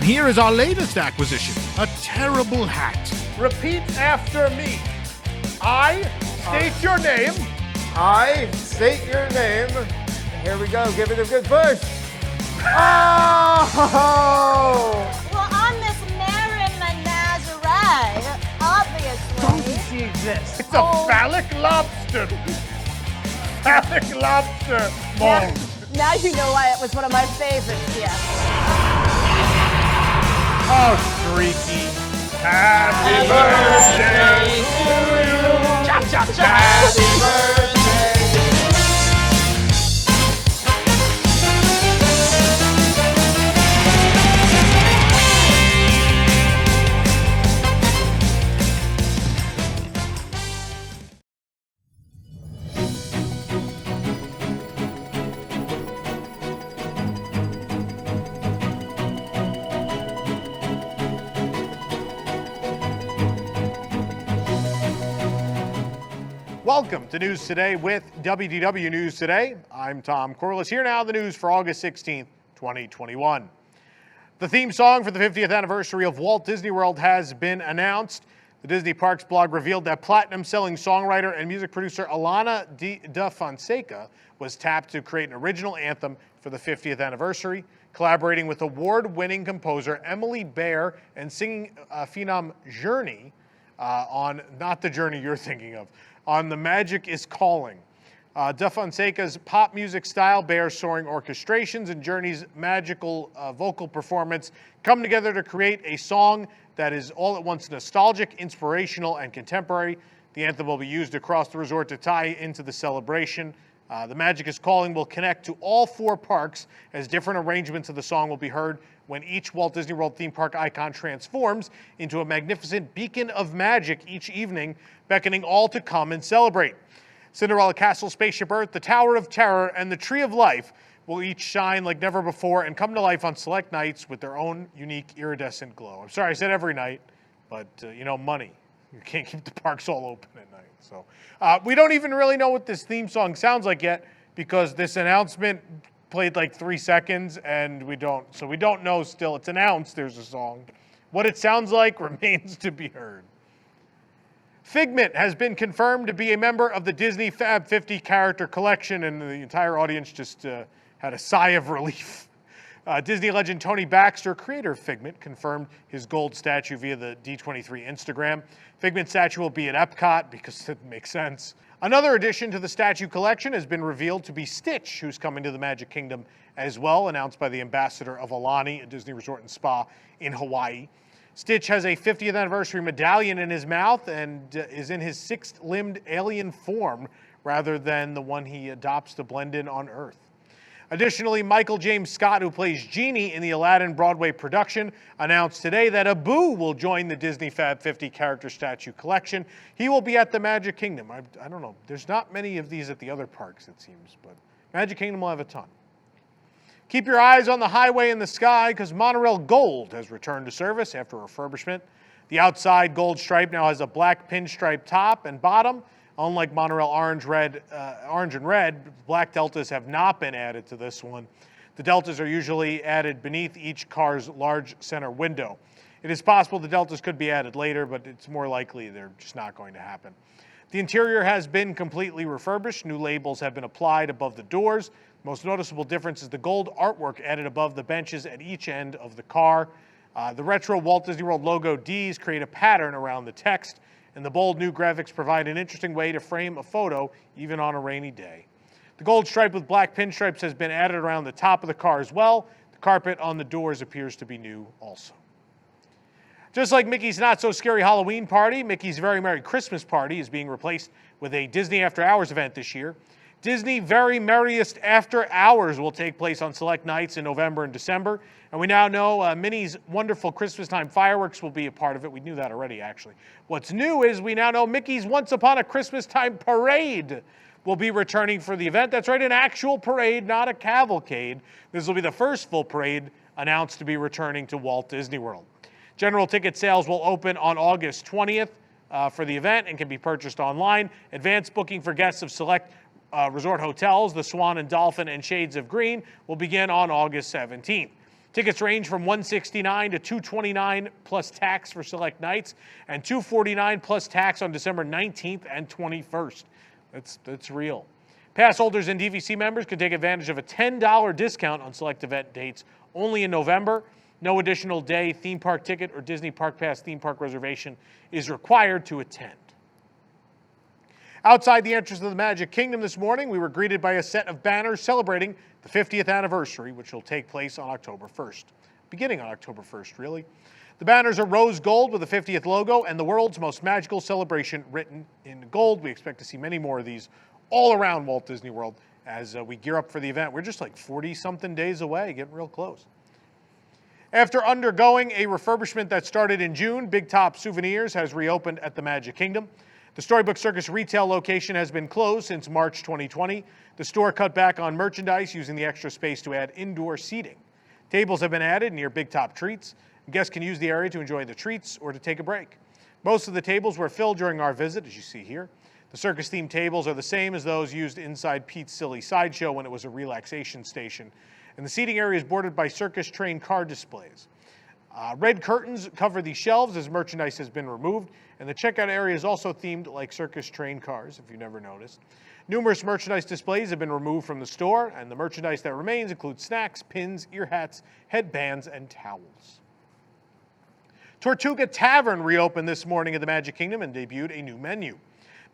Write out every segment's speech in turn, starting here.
And here is our latest acquisition, a terrible hat. Repeat after me. I state your name. I state your name. Here we go. Give it a good push. Oh! Well, I'm Miss Marilyn Nazareth, obviously. She exists. It's a phallic lobster. Phallic lobster mold. Now you know why it was one of my favorites, yes. Oh, Streaky. Happy birthday to you. Chop, chop, chop. Happy birthday. Welcome to News Today with WDW News Today. I'm Tom Corliss. Here now the news for August 16th, 2021. The theme song for the 50th anniversary of Walt Disney World has been announced. The Disney Parks blog revealed that platinum-selling songwriter and music producer Alana Da Fonseca was tapped to create an original anthem for the 50th anniversary, collaborating with award-winning composer Emily Baer and singing phenom Journey on not the journey you're thinking of, on The Magic is Calling. Da Fonseca's pop music style, Baer's soaring orchestrations, and Journey's magical vocal performance come together to create a song that is all at once nostalgic, inspirational, and contemporary. The anthem will be used across the resort to tie into the celebration. The Magic is Calling will connect to all four parks, as different arrangements of the song will be heard when each Walt Disney World theme park icon transforms into a magnificent beacon of magic each evening, beckoning all to come and celebrate. Cinderella Castle, Spaceship Earth, the Tower of Terror, and the Tree of Life will each shine like never before and come to life on select nights with their own unique iridescent glow. I'm sorry I said every night, but money. You can't keep the parks all open at night. So we don't even really know what this theme song sounds like yet, because this announcement played like 3 seconds and we don't know still. It's announced there's a song. What it sounds like remains to be heard. Figment has been confirmed to be a member of the Disney Fab 50 character collection, and the entire audience just had a sigh of relief. Disney legend Tony Baxter, creator of Figment, confirmed his gold statue via the D23 Instagram. Figment statue will be at Epcot because it makes sense. Another addition to the statue collection has been revealed to be Stitch, who's coming to the Magic Kingdom as well, announced by the ambassador of Aulani, a Disney resort and spa in Hawaii. Stitch has a 50th anniversary medallion in his mouth and is in his six-limbed alien form rather than the one he adopts to blend in on Earth. Additionally, Michael James Scott, who plays Genie in the Aladdin Broadway production, announced today that Abu will join the Disney Fab 50 character statue collection. He will be at the Magic Kingdom. I don't know. There's not many of these at the other parks, it seems, but Magic Kingdom will have a ton. Keep your eyes on the highway and the sky, because Monorail Gold has returned to service after refurbishment. The outside gold stripe now has a black pinstripe top and bottom. Unlike Monorail Orange and Red, black deltas have not been added to this one. The deltas are usually added beneath each car's large center window. It is possible the deltas could be added later, but it's more likely they're just not going to happen. The interior has been completely refurbished. New labels have been applied above the doors. The most noticeable difference is the gold artwork added above the benches at each end of the car. The retro Walt Disney World logo Ds create a pattern around the text, and the bold new graphics provide an interesting way to frame a photo even on a rainy day. The gold stripe with black pinstripes has been added around the top of the car as well. The carpet on the doors appears to be new also. Just like Mickey's Not So Scary Halloween Party, Mickey's Very Merry Christmas Party is being replaced with a Disney After Hours event this year. Disney Very Merriest After Hours will take place on select nights in November and December. And we now know Minnie's wonderful Christmas time fireworks will be a part of it. We knew that already, actually. What's new is we now know Mickey's Once Upon a Christmas Time Parade will be returning for the event. That's right, an actual parade, not a cavalcade. This will be the first full parade announced to be returning to Walt Disney World. General ticket sales will open on August 20th for the event and can be purchased online. Advanced booking for guests of select resort hotels, the Swan and Dolphin and Shades of Green, will begin on August 17th. Tickets range from $169 to $229 plus tax for select nights, and $249 plus tax on December 19th and 21st. That's real. Pass holders and DVC members can take advantage of a $10 discount on select event dates only in November. No additional day theme park ticket or Disney Park Pass theme park reservation is required to attend. Outside the entrance of the Magic Kingdom this morning, we were greeted by a set of banners celebrating the 50th anniversary, which will take place on October 1st. Beginning on October 1st, really. The banners are rose gold with the 50th logo and the world's most magical celebration written in gold. We expect to see many more of these all around Walt Disney World as we gear up for the event. We're just like 40-something days away, getting real close. After undergoing a refurbishment that started in June, Big Top Souvenirs has reopened at the Magic Kingdom. The Storybook Circus retail location has been closed since March 2020. The store cut back on merchandise using the extra space to add indoor seating. Tables have been added near Big Top Treats. Guests can use the area to enjoy the treats or to take a break. Most of the tables were filled during our visit, as you see here. The circus-themed tables are the same as those used inside Pete's Silly Sideshow when it was a relaxation station. And the seating area is bordered by circus-train car displays. Red curtains cover the shelves as merchandise has been removed, and the checkout area is also themed like circus train cars, if you never noticed. Numerous merchandise displays have been removed from the store, and the merchandise that remains includes snacks, pins, ear hats, headbands, and towels. Tortuga Tavern reopened this morning at the Magic Kingdom and debuted a new menu.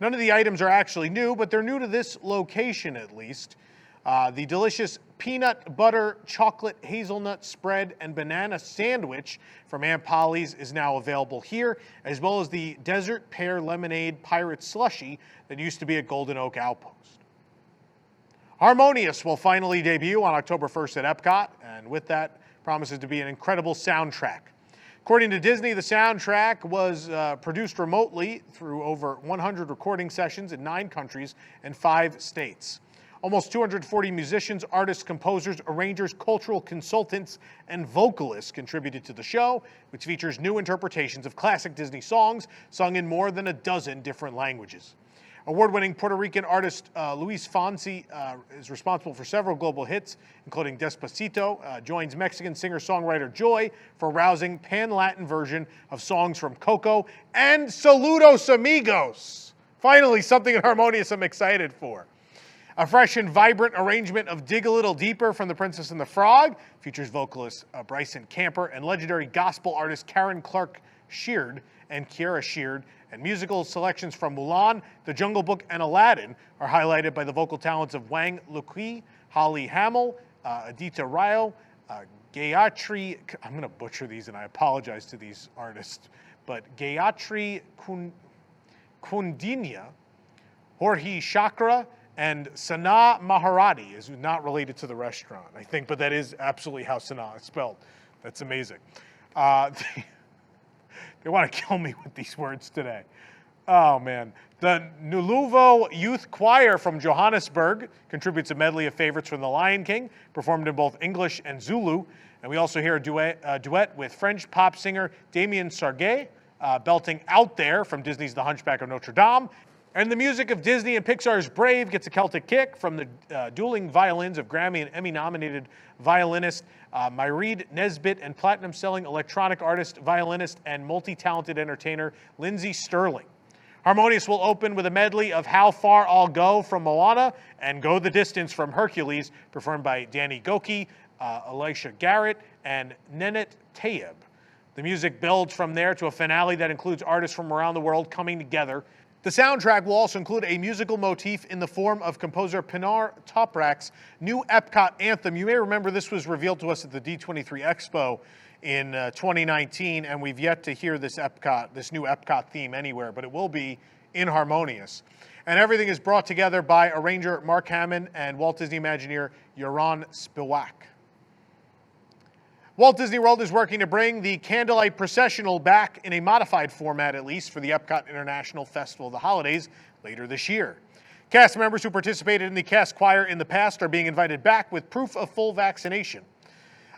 None of the items are actually new, but they're new to this location at least. The delicious peanut butter chocolate hazelnut spread and banana sandwich from Aunt Polly's is now available here, as well as the desert pear lemonade pirate slushie that used to be at Golden Oak Outpost. Harmonious will finally debut on October 1st at Epcot, and with that promises to be an incredible soundtrack. According to Disney, the soundtrack was produced remotely through over 100 recording sessions in 9 countries and 5 states. Almost 240 musicians, artists, composers, arrangers, cultural consultants, and vocalists contributed to the show, which features new interpretations of classic Disney songs sung in more than a dozen different languages. Award-winning Puerto Rican artist Luis Fonsi is responsible for several global hits, including Despacito, joins Mexican singer-songwriter Joy for a rousing pan-Latin version of songs from Coco, and Saludos Amigos. Finally, something in Harmonious I'm excited for. A fresh and vibrant arrangement of Dig a Little Deeper from The Princess and the Frog features vocalist Bryson Camper and legendary gospel artist Karen Clark Sheard and Kiara Sheard, and musical selections from Mulan, The Jungle Book, and Aladdin are highlighted by the vocal talents of Wang Luqi, Holly Hamill, Aditya Rao, Gayatri, I'm going to butcher these and I apologize to these artists, but Gayatri Kundinya, Jorge Chakra, and Sana Maharati is not related to the restaurant, I think, but that is absolutely how Sana is spelled. That's amazing. They want to kill me with these words today. Oh, man. The Nuluvo Youth Choir from Johannesburg contributes a medley of favorites from The Lion King, performed in both English and Zulu. And we also hear a duet with French pop singer Damien Sarguet, belting Out There from Disney's The Hunchback of Notre Dame. And the music of Disney and Pixar's Brave gets a Celtic kick from the dueling violins of Grammy and Emmy-nominated violinist Myreed Nesbitt and platinum-selling electronic artist, violinist, and multi-talented entertainer Lindsey Sterling. Harmonious will open with a medley of How Far I'll Go from Moana and Go the Distance from Hercules, performed by Danny Goki, Elisha Garrett, and Nenette Tayeb. The music builds from there to a finale that includes artists from around the world coming together. The soundtrack will also include a musical motif in the form of composer Pinar Toprak's new Epcot anthem. You may remember this was revealed to us at the D23 Expo in 2019, and we've yet to hear this new Epcot theme anywhere, but it will be in Harmonious. And everything is brought together by arranger Mark Hammond and Walt Disney Imagineer Yaron Spivak. Walt Disney World is working to bring the Candlelight Processional back in a modified format, at least, for the Epcot International Festival of the Holidays later this year. Cast members who participated in the cast choir in the past are being invited back with proof of full vaccination.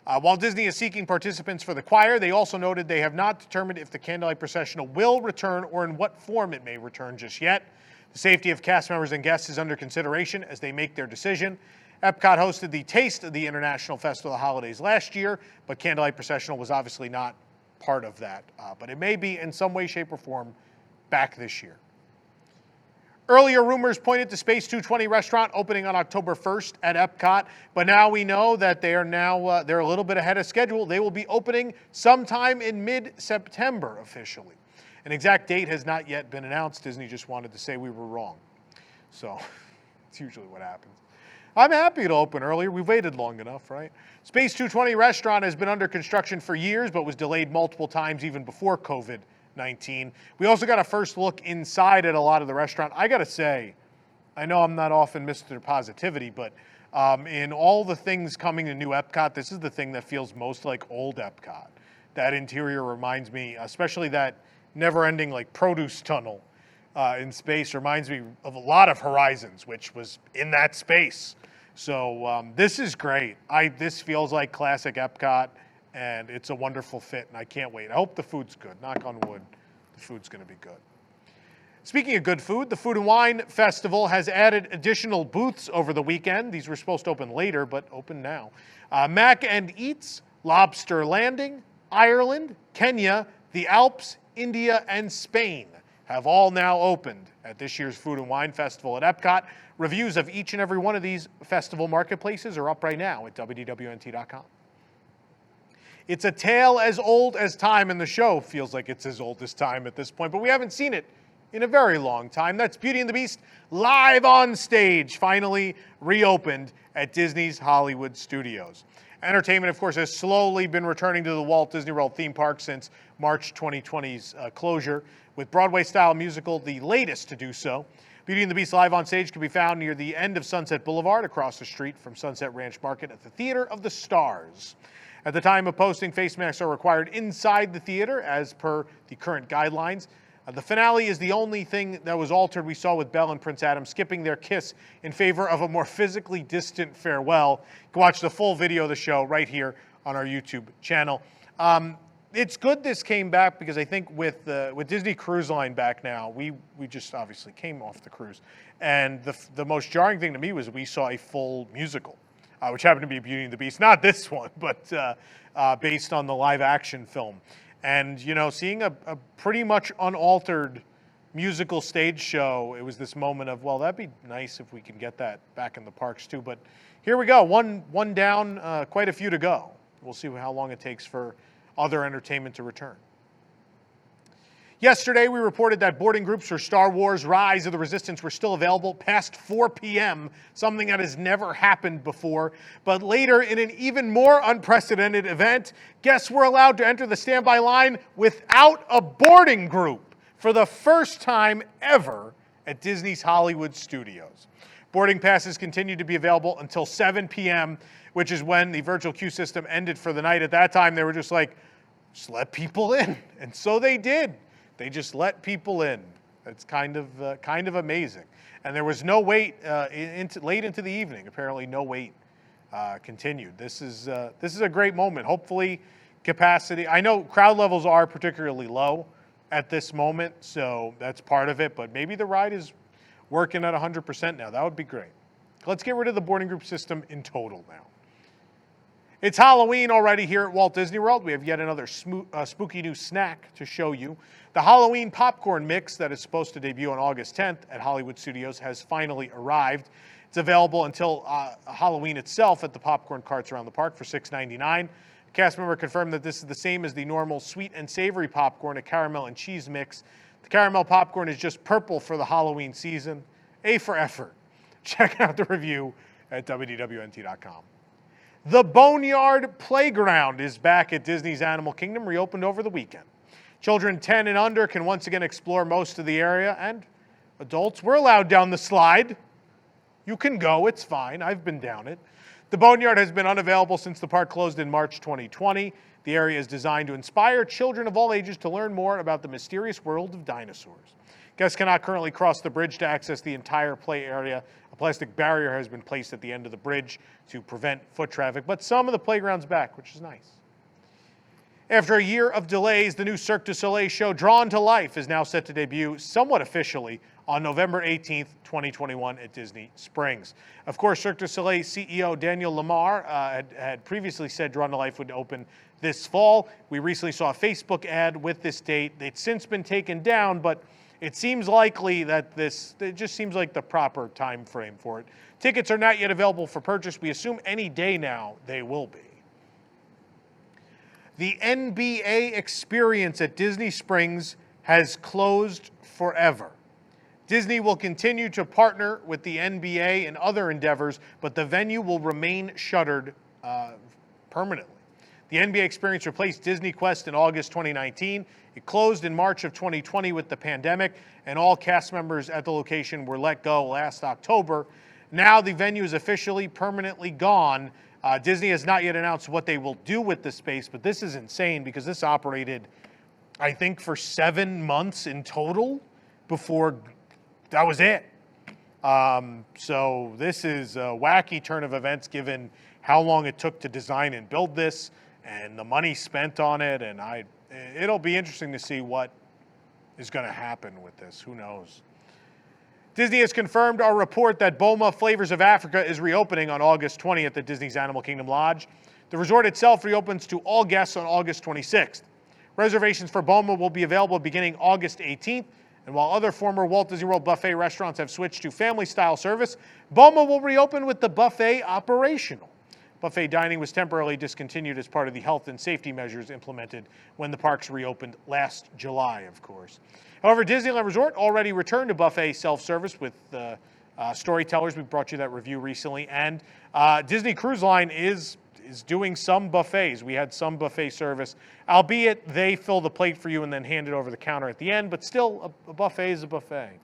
While Disney is seeking participants for the choir, they also noted they have not determined if the Candlelight Processional will return or in what form it may return just yet. The safety of cast members and guests is under consideration as they make their decision. Epcot hosted the Taste of the International Festival of the Holidays last year, but Candlelight Processional was obviously not part of that. But it may be in some way, shape, or form back this year. Earlier rumors pointed to Space 220 restaurant opening on October 1st at Epcot, but now we know that they are they're a little bit ahead of schedule. They will be opening sometime in mid-September officially. An exact date has not yet been announced. Disney just wanted to say we were wrong. So it's usually what happens. I'm happy to open earlier. We've waited long enough, right? Space 220 restaurant has been under construction for years, but was delayed multiple times even before COVID-19. We also got a first look inside at a lot of the restaurant. I got to say, I know I'm not often Mr. Positivity, but in all the things coming to new Epcot, this is the thing that feels most like old Epcot. That interior reminds me, especially that never-ending like produce tunnel in space reminds me of a lot of Horizons, which was in that space. So this is great. This feels like classic Epcot, and it's a wonderful fit, and I can't wait. I hope the food's good. Knock on wood, the food's going to be good. Speaking of good food, the Food and Wine Festival has added additional booths over the weekend. These were supposed to open later, but open now. Mac and Eats, Lobster Landing, Ireland, Kenya, the Alps, India, and Spain have all now opened at this year's Food and Wine Festival at Epcot. Reviews of each and every one of these festival marketplaces are up right now at WDWNT.com. It's a tale as old as time, and the show feels like it's as old as time at this point, but we haven't seen it in a very long time. That's Beauty and the Beast live on stage, finally reopened at Disney's Hollywood Studios. Entertainment, of course, has slowly been returning to the Walt Disney World theme park since March 2020's closure, with Broadway-style musical the latest to do so. Beauty and the Beast live on stage can be found near the end of Sunset Boulevard, across the street from Sunset Ranch Market at the Theater of the Stars. At the time of posting, face masks are required inside the theater as per the current guidelines. The finale is the only thing that was altered. We saw with Belle and Prince Adam skipping their kiss in favor of a more physically distant farewell. You can watch the full video of the show right here on our YouTube channel. It's good this came back because I think with Disney Cruise Line back now, we just obviously came off the cruise. And the most jarring thing to me was we saw a full musical, which happened to be Beauty and the Beast. Not this one, but based on the live action film. And, you know, seeing a pretty much unaltered musical stage show, it was this moment of, well, that'd be nice if we can get that back in the parks too. But here we go, one down, quite a few to go. We'll see how long it takes for other entertainment to return. Yesterday, we reported that boarding groups for Star Wars Rise of the Resistance were still available past 4 p.m., something that has never happened before. But later, in an even more unprecedented event, guests were allowed to enter the standby line without a boarding group for the first time ever at Disney's Hollywood Studios. Boarding passes continued to be available until 7 p.m., which is when the virtual queue system ended for the night. At that time, they were just like, just let people in. And so they did. They just let people in. It's kind of amazing. And there was no wait late into the evening. Apparently, no wait continued. This is a great moment. Hopefully, capacity. I know crowd levels are particularly low at this moment, so that's part of it. But maybe the ride is working at 100% now. That would be great. Let's get rid of the boarding group system in total now. It's Halloween already here at Walt Disney World. We have yet another spooky new snack to show you. The Halloween popcorn mix that is supposed to debut on August 10th at Hollywood Studios has finally arrived. It's available until Halloween itself at the popcorn carts around the park for $6.99. A cast member confirmed that this is the same as the normal sweet and savory popcorn, a caramel and cheese mix. The caramel popcorn is just purple for the Halloween season. A for effort. Check out the review at WDWNT.com. The Boneyard Playground is back at Disney's Animal Kingdom, reopened over the weekend. Children 10 and under can once again explore most of the area, and adults were allowed down the slide. You can go, it's fine. I've been down it. The Boneyard has been unavailable since the park closed in March 2020. The area is designed to inspire children of all ages to learn more about the mysterious world of dinosaurs. Guests cannot currently cross the bridge to access the entire play area. A plastic barrier has been placed at the end of the bridge to prevent foot traffic, but some of the playground's back, which is nice. After a year of delays, the new Cirque du Soleil show Drawn to Life is now set to debut somewhat officially on November 18th, 2021 at Disney Springs. Of course, Cirque du Soleil CEO Daniel Lamar had previously said Drawn to Life would open this fall. We recently saw a Facebook ad with this date. It's since been taken down, but it seems likely that it just seems like the proper time frame for it. Tickets are not yet available for purchase. We assume any day now they will be. The NBA experience at Disney Springs has closed forever. Disney will continue to partner with the NBA and other endeavors, but the venue will remain shuttered permanently. The NBA experience replaced Disney Quest in August 2019. It closed in March of 2020 with the pandemic, and all cast members at the location were let go last October. Now the venue is officially permanently gone. Disney has not yet announced what they will do with the space, but this is insane because this operated, I think, for 7 months in total before that was it. So this is a wacky turn of events given how long it took to design and build this and the money spent on it. And it'll be interesting to see what is going to happen with this. Who knows? Disney has confirmed our report that Boma Flavors of Africa is reopening on August 20th at Disney's Animal Kingdom Lodge. The resort itself reopens to all guests on August 26th. Reservations for Boma will be available beginning August 18th. And while other former Walt Disney World buffet restaurants have switched to family-style service, Boma will reopen with the buffet operational. Buffet dining was temporarily discontinued as part of the health and safety measures implemented when the parks reopened last July, of course. However, Disneyland Resort already returned to buffet self-service with Storytellers. We brought you that review recently. And Disney Cruise Line is doing some buffets. We had some buffet service, albeit they fill the plate for you and then hand it over the counter at the end, but still a buffet is a buffet.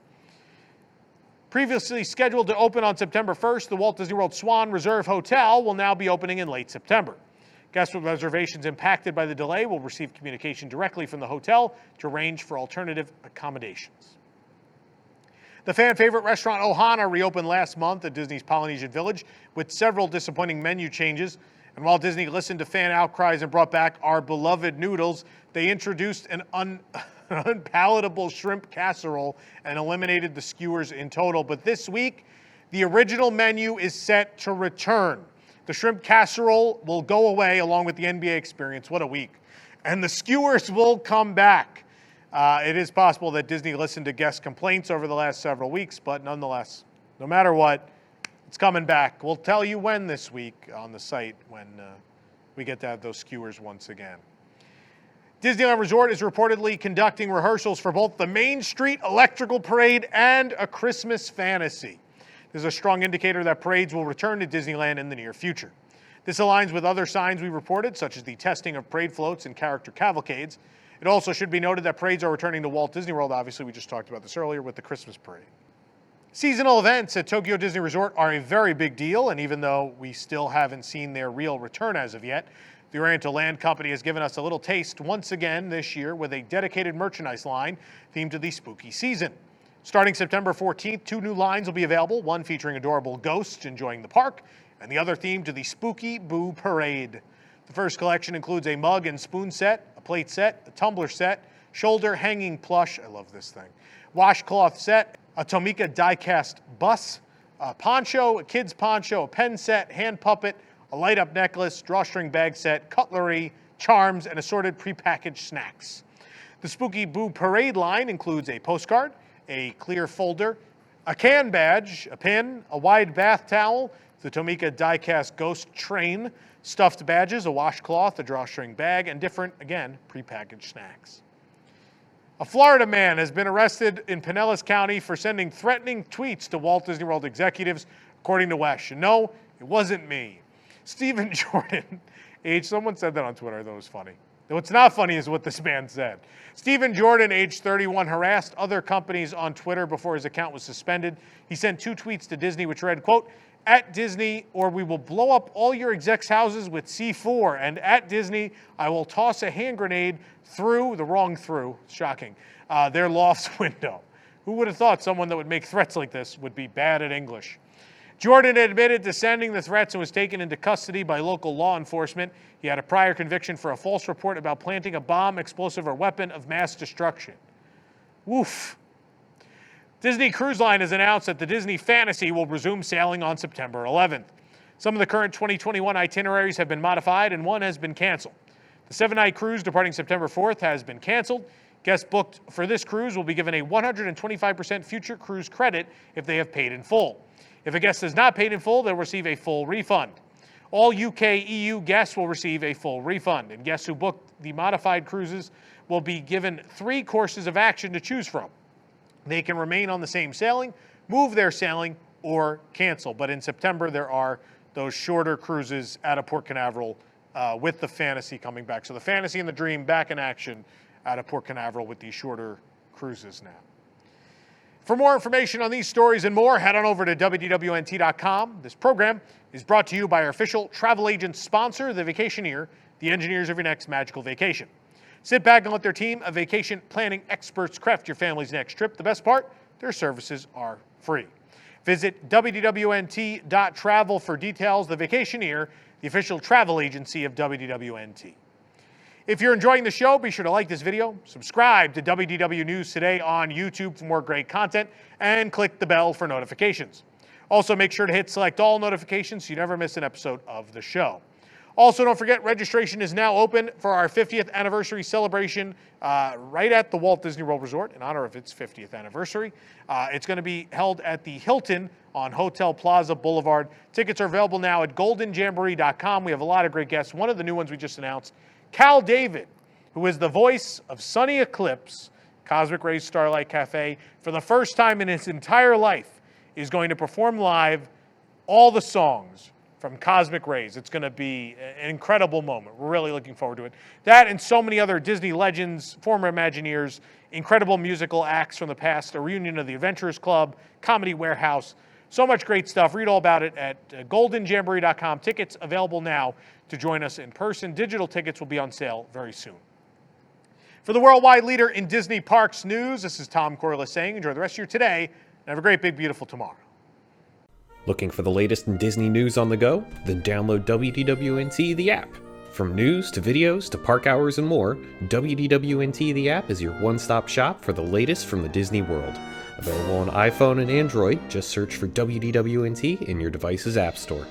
Previously scheduled to open on September 1st, the Walt Disney World Swan Reserve Hotel will now be opening in late September. Guests with reservations impacted by the delay will receive communication directly from the hotel to arrange for alternative accommodations. The fan favorite restaurant Ohana reopened last month at Disney's Polynesian Village with several disappointing menu changes. And while Disney listened to fan outcries and brought back our beloved noodles, they introduced an unpalatable shrimp casserole and eliminated the skewers in total. But this week, the original menu is set to return. The shrimp casserole will go away along with the NBA experience. What a week. And the skewers will come back. It is possible that Disney listened to guest complaints over the last several weeks, but nonetheless, no matter what, it's coming back. We'll tell you when this week on the site when we get to have those skewers once again. Disneyland Resort is reportedly conducting rehearsals for both the Main Street Electrical Parade and A Christmas Fantasy. This is a strong indicator that parades will return to Disneyland in the near future. This aligns with other signs we reported, such as the testing of parade floats and character cavalcades. It also should be noted that parades are returning to Walt Disney World. Obviously, we just talked about this earlier with the Christmas parade. Seasonal events at Tokyo Disney Resort are a very big deal, and even though we still haven't seen their real return as of yet, the Oriental Land Company has given us a little taste once again this year with a dedicated merchandise line themed to the spooky season. Starting September 14th, 2 new lines will be available, one featuring adorable ghosts enjoying the park, and the other themed to the Spooky Boo Parade. The first collection includes a mug and spoon set, a plate set, a tumbler set, shoulder hanging plush, I love this thing, washcloth set, a Tomika die-cast bus, a poncho, a kid's poncho, a pen set, hand puppet, a light-up necklace, drawstring bag set, cutlery, charms, and assorted prepackaged snacks. The Spooky Boo Parade line includes a postcard, a clear folder, a can badge, a pin, a wide bath towel, the Tomika die-cast ghost train, stuffed badges, a washcloth, a drawstring bag, and different, again, prepackaged snacks. A Florida man has been arrested in Pinellas County for sending threatening tweets to Walt Disney World executives, according to Wesh. And no, it wasn't me. Stephen Jordan, someone said that on Twitter, that was funny. What's not funny is what this man said. Stephen Jordan, age 31, harassed other companies on Twitter before his account was suspended. He sent 2 tweets to Disney, which read, quote, "At Disney, or we will blow up all your execs' houses with C4, and at Disney, I will toss a hand grenade through," shocking, "their loft's window." Who would have thought someone that would make threats like this would be bad at English? Jordan admitted to sending the threats and was taken into custody by local law enforcement. He had a prior conviction for a false report about planting a bomb, explosive, or weapon of mass destruction. Woof. Disney Cruise Line has announced that the Disney Fantasy will resume sailing on September 11th. Some of the current 2021 itineraries have been modified and one has been canceled. The 7-night cruise departing September 4th has been canceled. Guests booked for this cruise will be given a 125% future cruise credit if they have paid in full. If a guest has not paid in full, they'll receive a full refund. All UK/EU guests will receive a full refund, and guests who booked the modified cruises will be given 3 courses of action to choose from. They can remain on the same sailing, move their sailing, or cancel. But in September, there are those shorter cruises out of Port Canaveral with the Fantasy coming back. So the Fantasy and the Dream back in action out of Port Canaveral with these shorter cruises now. For more information on these stories and more, head on over to WDWNT.com. This program is brought to you by our official travel agent sponsor, The Vacationeer, the engineers of your next magical vacation. Sit back and let their team of vacation planning experts craft your family's next trip. The best part, their services are free. Visit WDWNT.travel for details. The Vacationeer, the official travel agency of WDWNT. If you're enjoying the show, be sure to like this video, subscribe to WDW News Today on YouTube for more great content, and click the bell for notifications. Also, make sure to hit select all notifications so you never miss an episode of the show. Also, don't forget, registration is now open for our 50th anniversary celebration right at the Walt Disney World Resort in honor of its 50th anniversary. It's going to be held at the Hilton on Hotel Plaza Boulevard. Tickets are available now at goldenjamboree.com. We have a lot of great guests. One of the new ones we just announced, Cal David, who is the voice of Sunny Eclipse, Cosmic Rays Starlight Cafe, for the first time in his entire life, is going to perform live all the songs from Cosmic Rays. It's going to be an incredible moment. We're really looking forward to it. That and so many other Disney legends, former Imagineers, incredible musical acts from the past, a reunion of the Adventurers Club, Comedy Warehouse, so much great stuff. Read all about it at goldenjamboree.com. Tickets available now to join us in person. Digital tickets will be on sale very soon. For the worldwide leader in Disney Parks news, this is Tom Corliss saying enjoy the rest of your today and have a great, big, beautiful tomorrow. Looking for the latest in Disney news on the go? Then download WDWNT the app. From news to videos to park hours and more, WDWNT the app is your one-stop shop for the latest from the Disney world. Available on iPhone and Android, just search for WDWNT in your device's app store.